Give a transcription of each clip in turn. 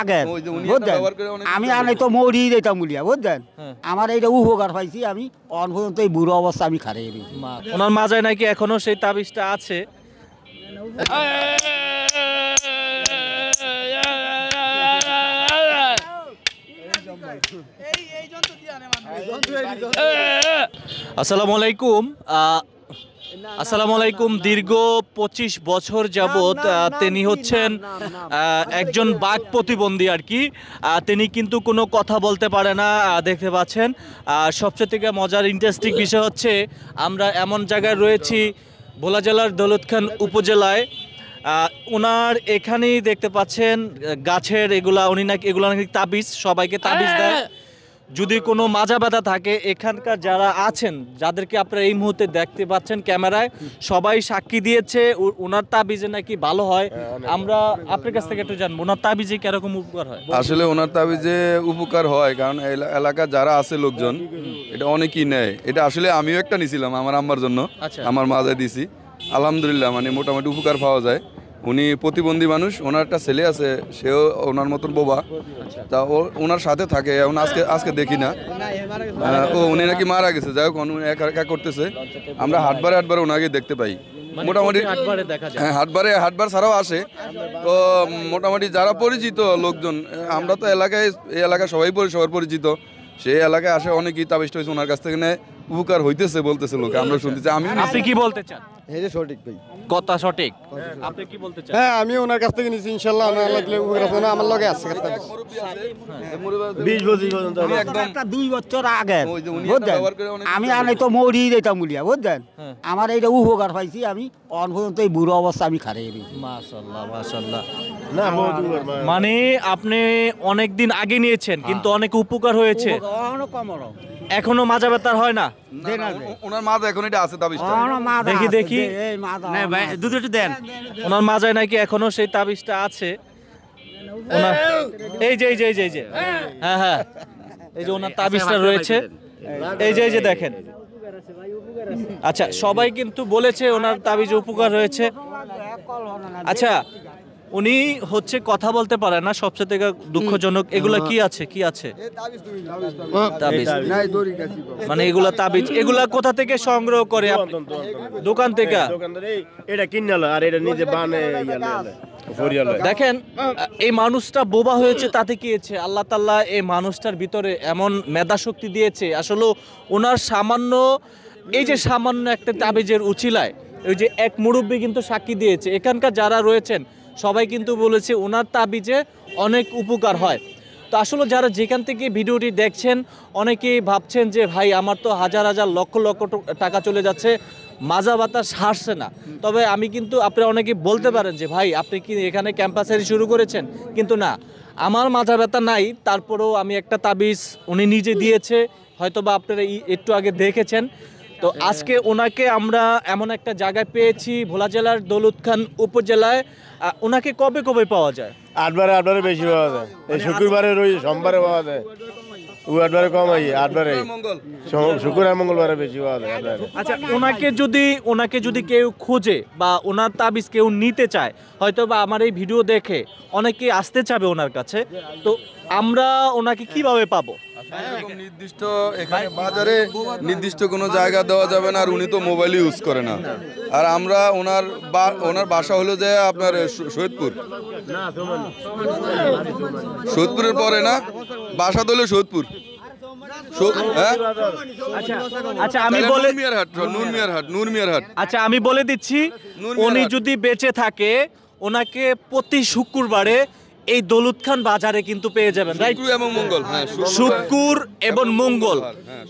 আগের বুঝলেন, আমি আনে তো মরি যেতাম বলিয়া বুঝলেন, আমার এইটা উপকার পাইছি আমি অন পর্যন্ত এই বুড়ো অবস্থা আমি খারিয়ে দিয়েছি। ওনার মাজায় নাকি এখনো সেই তাবিজটা আছে। আসসালামু আলাইকুম। আসসালামু আলাইকুম। দীর্ঘ 25 বছর যাবত তিনি হচ্ছেন একজন বাক প্রতিবন্ধী আর কি। তিনি কিন্তু কোনো কথা বলতে পারে না, দেখতে পাচ্ছেন। সবচেয়ে থেকে মজার ইন্টারেস্টিং বিষয় হচ্ছে আমরা এমন জায়গায় রয়েছি ভোলা জেলার দৌলতখান উপজেলায়। ওনার এখানেই দেখতে পাচ্ছেন গাছের এগুলা, উনি নাকি এগুলা নাকি তাবিজ, সবাইকে তাবিজ দেয়। যদি কোনো মাজা ব্যথা থাকে, এখানকার যারা আছেন যাদেরকে আপনারা এই মুহূর্তে দেখতে পাচ্ছেন ক্যামেরায়, সবাই সাক্ষী দিয়েছে ওনার তাবিজে নাকি ভালো হয়। আমরা আপনার কাছ থেকে একটু জানবো ওনার তাবিজে কিরকম উপকার হয়। আসলে ওনার তাবিজে উপকার হয় কারণ এলাকার যারা আছে লোকজন এটা অনেকেই নেয়। এটা আসলে আমিও একটা নিছিলাম আমার আম্মার জন্য, আমার মাজায় দিছি। আলহামদুলিল্লাহ মানে মোটামুটি উপকার পাওয়া যায়। উনি প্রতিবন্ধী মানুষ, ওনার একটা ছেলে আছে, সেও ওনার মতন বোবা, তা ওনার সাথে থাকে। এখন আজকে দেখি না, উনি নাকি মারা গেছে। যাই হোক উনি একা করতেছে, আমরা হাটবারে ওনাকে দেখতে পাই মোটামুটি। হ্যাঁ, হাটবার ছাড়াও আসে। তো মোটামুটি যারা পরিচিত লোকজন, আমরা তো এই এলাকায় সবার পরিচিত, সেই এলাকায় আসে অনেকেই তাবিজটা হয়েছে ওনার কাছ থেকে নেয়, উপকার হইতেছে বলতেছে লোকে, আমরা শুনতেছি। আপনি কি বলতে চান? সঠিক ভাই, কথা সঠিক। আপনি কি বলতে চান? হ্যাঁ, আমি ওনার কাছ থেকে নিছি, ইনশাআল্লাহ আমার লগে আছে 20 বছর পর্যন্ত। একটা 2 বছর আগের বুঝলেন, আমি আনে তো মরি যেতাম বলিয়া বুঝলেন, আমার এইটা উপকার পাইছি আমি অন পর্যন্ত এই বুড়ো অবস্থা আমি খারিয়ে দিয়েছি। মাশাআল্লাহ মাশাআল্লাহ। মানে আপনি অনেক দিন আগে নিয়েছেন কিন্তু অনেক উপকার হয়েছে। এখনো মাজা ব্যথা হয় না? ওনার মাজা এখন এটা আছে তাবিজটা, দেখি দুধ একটু দেন। ওনার মাজায় নাকি এখনো সেই তাবিজটা আছে। ওনার এই যে হ্যাঁ এই যে ওনার তাবিজটা রয়েছে, এই যে দেখেন। আচ্ছা, সবাই কিন্তু বলেছে ওনার তাবিজে উপকার হয়েছে। আচ্ছা, উনি হচ্ছে কথা বলতে পারে না, সবচেয়ে থেকে দুঃখজনক। এগুলা কি আছে তাবিজ, মানে এগুলা তাবিজ, এগুলা কোথা থেকে সংগ্রহ করে? দোকান থেকে। এটা কিনালো আর এটা নিজে বানায়। দেখেন এই মানুষটা বোবা হয়েছে, তাতে কি হয়েছে? আল্লাহ তাআলা এই মানুষটার ভিতরে এমন মেধা শক্তি দিয়েছে। আসলে ওনার সামান্য একটা তাবিজের উছিলায় ওই যে এক মুরব্বী কিন্তু সাক্ষী দিয়েছে, এখানকার যারা রয়েছেন সবাই কিন্তু বলেছে ওনার তাবিজে অনেক উপকার হয়। তো আসলে যারা যেখান থেকে ভিডিওটি দেখছেন অনেকেই ভাবছেন যে ভাই আমার তো হাজার লক্ষ টাকা চলে যাচ্ছে, মাজা ব্যথা সারছে না। তবে আমি কিন্তু আপনারা অনেকে বলতে পারেন যে ভাই আপনি কি এখানে ক্যাম্পাসারি শুরু করেছেন, কিন্তু না, আমার মাজা ব্যথা নাই, তারপরেও আমি একটা তাবিজ উনি নিজে দিয়েছে, হয়তোবা আপনারা একটু আগে দেখেছেন। তো আজকে ওনাকে আমরা এমন একটা জায়গায় পেয়েছি ভোলা জেলার দৌলতখান উপজেলায়। ওনাকে কবে পাওয়া যায়? আটবারে বেশি পাওয়া যায়। এই শুক্রবারে সোমবারে পাওয়া যায়, আটবারে কম হয়, আটবারে শুক্র আর মঙ্গলবারে বেশি পাওয়া যায়। আচ্ছা, ওনাকে যদি কেউ খোঁজে বা ওনার তাবিজ কেউ নিতে চায়, হয়তো বা আমার এই ভিডিও দেখে অনেকে আসতে চাবে ওনার কাছে, তো আমরা ওনাকে কিভাবে পাবো? নির্দিষ্ট এখানে বাজারে নির্দিষ্ট কোনো জায়গা দেওয়া যাবে না, আর উনি তো মোবাইল ইউজ করে না। আর আমরা ওনার বাসা হলো যে আপনার সৈয়দপুরের পরে না, বাসা তো হলো সৈয়দপুর। আচ্ছা, আমি বলে দিচ্ছি, উনি যদি বেঁচে থাকে ওনাকে প্রতি শুক্রবারে এই দৌলতখান বাজারে কিন্তু পেয়ে যাবেন, রাইট? শুক্র এবং মঙ্গল,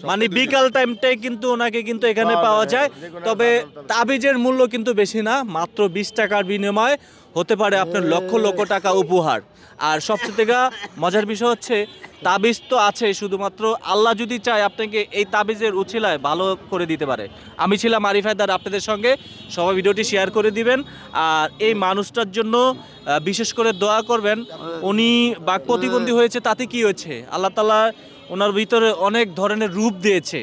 মানে বিকাল টাইমটাই কিন্তু ওনাকে কিন্তু এখানে পাওয়া যায়। তবে তাবিজের মূল্য কিন্তু বেশি না, মাত্র 20 টাকার বিনিময়ে হতে পারে আপনার লক্ষ টাকা উপহার। আর সবচেয়ে থেকে মজার বিষয় হচ্ছে তাবিজ তো আছে, শুধুমাত্র আল্লাহ যদি চায় আপনাকে এই তাবিজের উছিলায় ভালো করে দিতে পারে। আমি ছিলাম আরিফ হায়দার আপনাদের সঙ্গে, সবাই ভিডিওটি শেয়ার করে দিবেন। আর এই মানুষটার জন্য বিশেষ করে দোয়া করবেন। উনি বাক প্রতিবন্ধী হয়েছে, তাতে কি হয়েছে? আল্লাহ তাআলা ওনার ভিতরে অনেক ধরনের রূপ দিয়েছে।